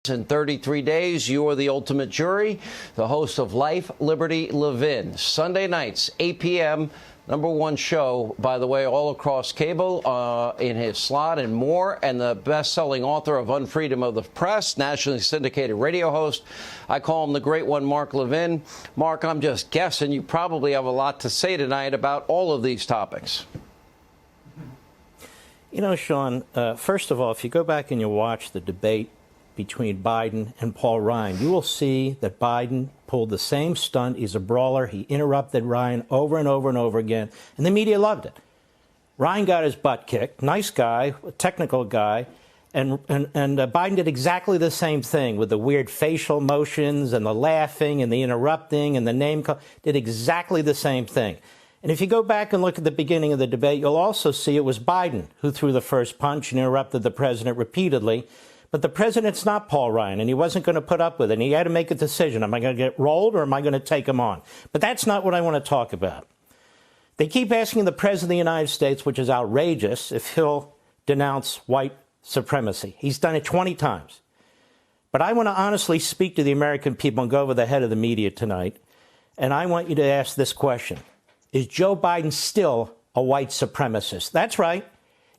In 33 days, you are the ultimate jury. The host of Life, Liberty, Levin. Sunday nights, 8 p.m., #1 show, by the way, all across cable, in his slot and more, and the best-selling author of Unfreedom of the Press, nationally syndicated radio host. I call him the Great One, Mark Levin. Mark, I'm just guessing you probably have a lot to say tonight about all of these topics. You know, Sean, first of all, if you go back and you watch the debate between Biden and Paul Ryan, you will see that Biden pulled the same stunt. He's a brawler. He interrupted Ryan over and over and over again, and the media loved it. Ryan got his butt kicked. Nice guy, technical guy, and Biden did exactly the same thing with the weird facial motions and the laughing and the interrupting and the name call. Did exactly the same thing. And if you go back and look at the beginning of the debate, you'll also see it was Biden who threw the first punch and interrupted the president repeatedly. But the president's not Paul Ryan, and he wasn't going to put up with it. And he had to make a decision. Am I going to get rolled or am I going to take him on? But that's not what I want to talk about. They keep asking the president of the United States, which is outrageous, if he'll denounce white supremacy. He's done it 20 times. But I want to honestly speak to the American people and go over the head of the media tonight. And I want you to ask this question. Is Joe Biden still a white supremacist? That's right.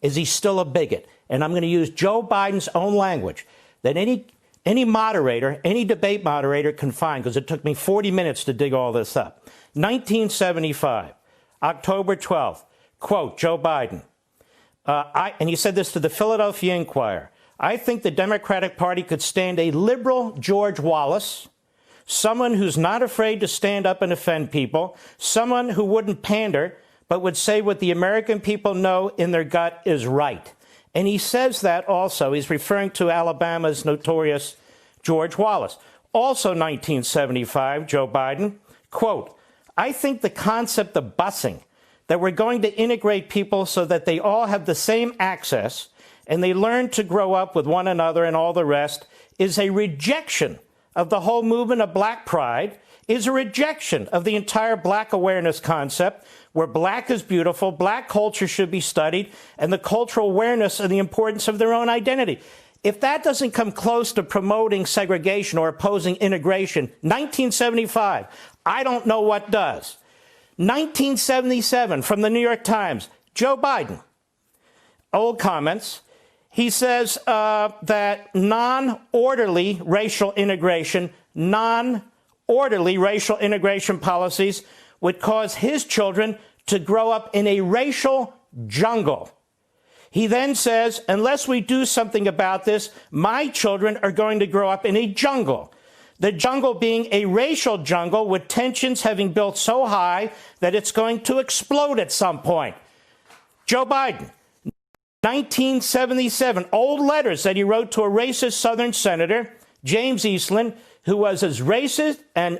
Is he still a bigot? And I'm going to use Joe Biden's own language that any moderator, any debate moderator can find, because it took me 40 minutes to dig all this up. 1975, October 12th, quote, Joe Biden. And he said this to the Philadelphia Inquirer. I think the Democratic Party could stand a liberal George Wallace, someone who's not afraid to stand up and offend people, someone who wouldn't pander, but would say what the American people know in their gut is right. And he says that also. He's referring to Alabama's notorious George Wallace. Also 1975, Joe Biden, quote, I think the concept of busing, that we're going to integrate people so that they all have the same access and they learn to grow up with one another and all the rest, is a rejection of the whole movement of black pride, is a rejection of the entire black awareness concept, where black is beautiful, black culture should be studied, and the cultural awareness and the importance of their own identity. If that doesn't come close to promoting segregation or opposing integration, 1975, I don't know what does. 1977, from the New York Times, Joe Biden, old comments. He says that non-orderly racial integration policies would cause his children to grow up in a racial jungle. He then says, unless we do something about this, my children are going to grow up in a jungle. The jungle being a racial jungle with tensions having built so high that it's going to explode at some point. Joe Biden, 1977, old letters that he wrote to a racist Southern senator, James Eastland, who was as racist and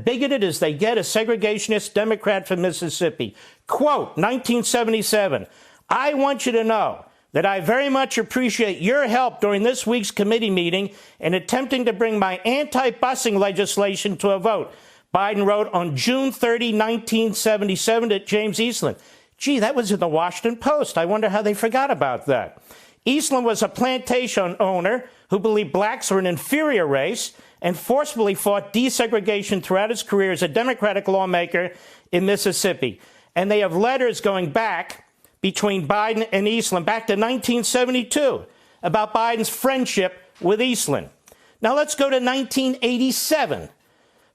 bigoted as they get, a segregationist Democrat from Mississippi. Quote, 1977, I want you to know that I very much appreciate your help during this week's committee meeting in attempting to bring my anti-busing legislation to a vote. Biden wrote on June 30, 1977 to James Eastland. Gee, that was in the Washington Post. I wonder how they forgot about that. Eastland was a plantation owner who believed blacks were an inferior race and forcefully fought desegregation throughout his career as a Democratic lawmaker in Mississippi. And they have letters going back between Biden and Eastland back to 1972 about Biden's friendship with Eastland. Now let's go to 1987.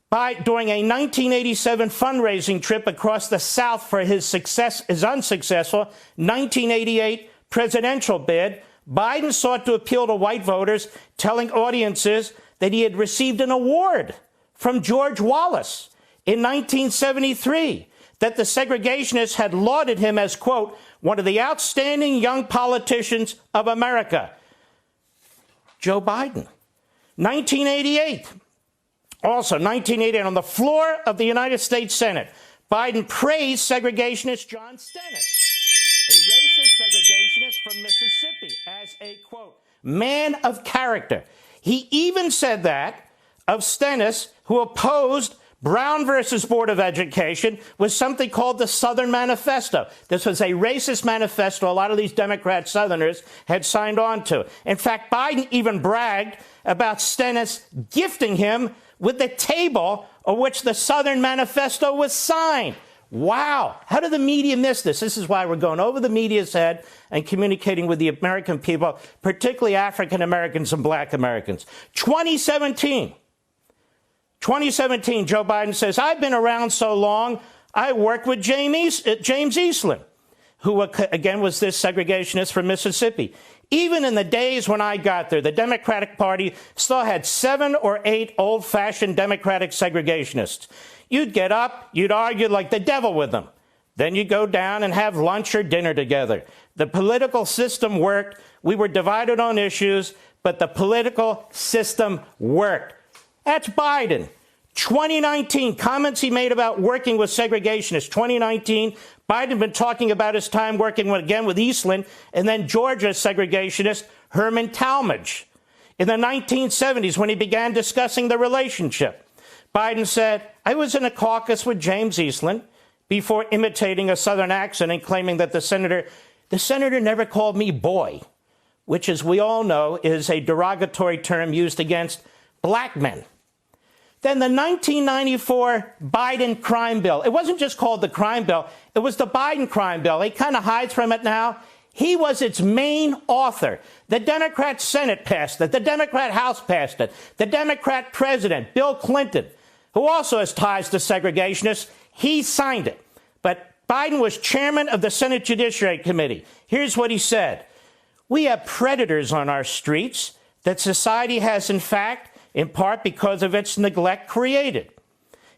During a 1987 fundraising trip across the South for his unsuccessful 1988 presidential bid, Biden sought to appeal to white voters, telling audiences that he had received an award from George Wallace in 1973, that the segregationists had lauded him as, quote, one of the outstanding young politicians of America. Joe Biden. 1988. Also, 1988, on the floor of the United States Senate, Biden praised segregationist John Stennis, a racist segregationist from Mississippi, as a, quote, man of character. He even said that of Stennis, who opposed Brown versus Board of Education was something called the Southern Manifesto. This was a racist manifesto a lot of these Democrat Southerners had signed on to. In fact, Biden even bragged about Stennis gifting him with the table on which the Southern Manifesto was signed. Wow. How did the media miss this? This is why we're going over the media's head and communicating with the American people, particularly African Americans and black Americans. 2017, Joe Biden says, I've been around so long, I worked with James Eastland, who, again, was this segregationist from Mississippi. Even in the days when I got there, the Democratic Party still had 7 or 8 old-fashioned Democratic segregationists. You'd get up, you'd argue like the devil with them. Then you'd go down and have lunch or dinner together. The political system worked. We were divided on issues, but the political system worked. That's Biden. 2019, comments he made about working with segregationists. 2019, Biden had been talking about his time working with Eastland, and then Georgia's segregationist, Herman Talmadge. In the 1970s, when he began discussing the relationship, Biden said, I was in a caucus with James Eastland before imitating a Southern accent and claiming that the senator never called me boy, which, as we all know, is a derogatory term used against black men. Then the 1994 Biden crime bill. It wasn't just called the crime bill. It was the Biden crime bill. He kind of hides from it now. He was its main author. The Democrat Senate passed it. The Democrat House passed it. The Democrat president, Bill Clinton, who also has ties to segregationists, he signed it. But Biden was chairman of the Senate Judiciary Committee. Here's what he said. We have predators on our streets that society has, in fact, in part because of its neglect, created.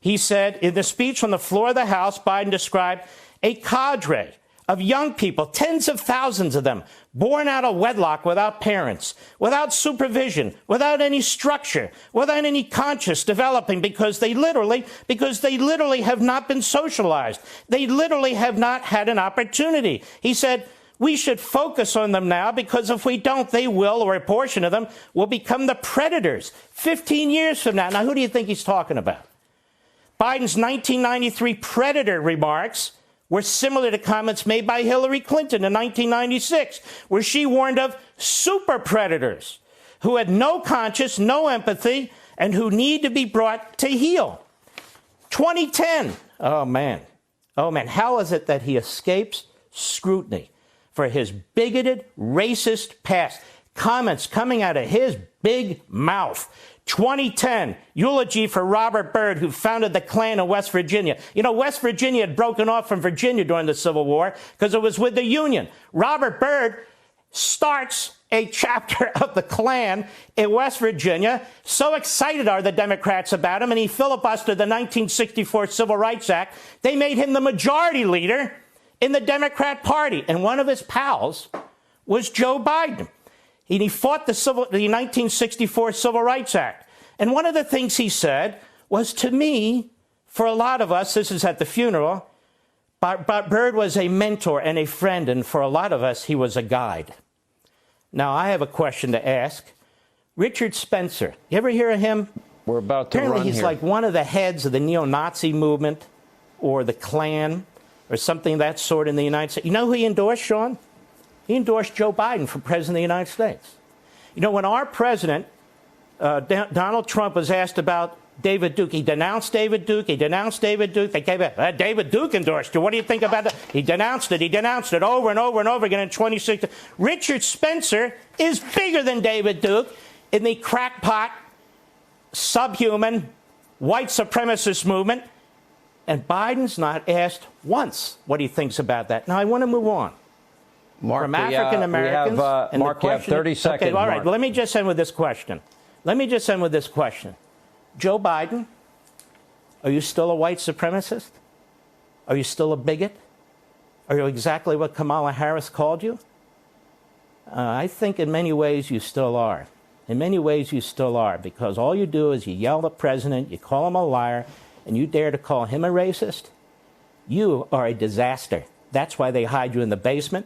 He said in the speech on the floor of the House, Biden described a cadre of young people, tens of thousands of them, born out of wedlock without parents, without supervision, without any structure, without any conscious developing, because they literally have not been socialized. They literally have not had an opportunity. He said, we should focus on them now, because if we don't, they will, or a portion of them, will become the predators 15 years from now. Now, who do you think he's talking about? Biden's 1993 predator remarks were similar to comments made by Hillary Clinton in 1996, where she warned of super predators who had no conscience, no empathy, and who need to be brought to heel. 2010, oh man, how is it that he escapes scrutiny for his bigoted, racist past? Comments coming out of his big mouth. 2010, eulogy for Robert Byrd, who founded the Klan in West Virginia. You know, West Virginia had broken off from Virginia during the Civil War because it was with the Union. Robert Byrd starts a chapter of the Klan in West Virginia. So excited are the Democrats about him, and he filibustered the 1964 Civil Rights Act. They made him the majority leader in the Democrat Party, and one of his pals was Joe Biden. And he fought the 1964 Civil Rights Act. And one of the things he said was, to me, for a lot of us, this is at the funeral, but Byrd was a mentor and a friend, and for a lot of us, he was a guide. Now, I have a question to ask. Richard Spencer, you ever hear of him? We're about to Apparently, run he's here. like one of the heads of the neo-Nazi movement or the Klan or something of that sort in the United States. You know who he endorsed, Sean? He endorsed Joe Biden for president of the United States. You know, when our president, Donald Trump, was asked about David Duke, he denounced David Duke. They gave it, David Duke endorsed you. What do you think about that? He denounced it over and over and over again in 2016. Richard Spencer is bigger than David Duke in the crackpot, subhuman, white supremacist movement. And Biden's not asked once what he thinks about that. Now, I want to move on. Mark, from African Americans. Mark, you have 30 seconds. Okay, all right. Mark. Well, let me just end with this question. Joe Biden, are you still a white supremacist? Are you still a bigot? Are you exactly what Kamala Harris called you? I think in many ways you still are. In many ways you still are, because all you do is you yell at the president, you call him a liar, and you dare to call him a racist? You are a disaster. That's why they hide you in the basement.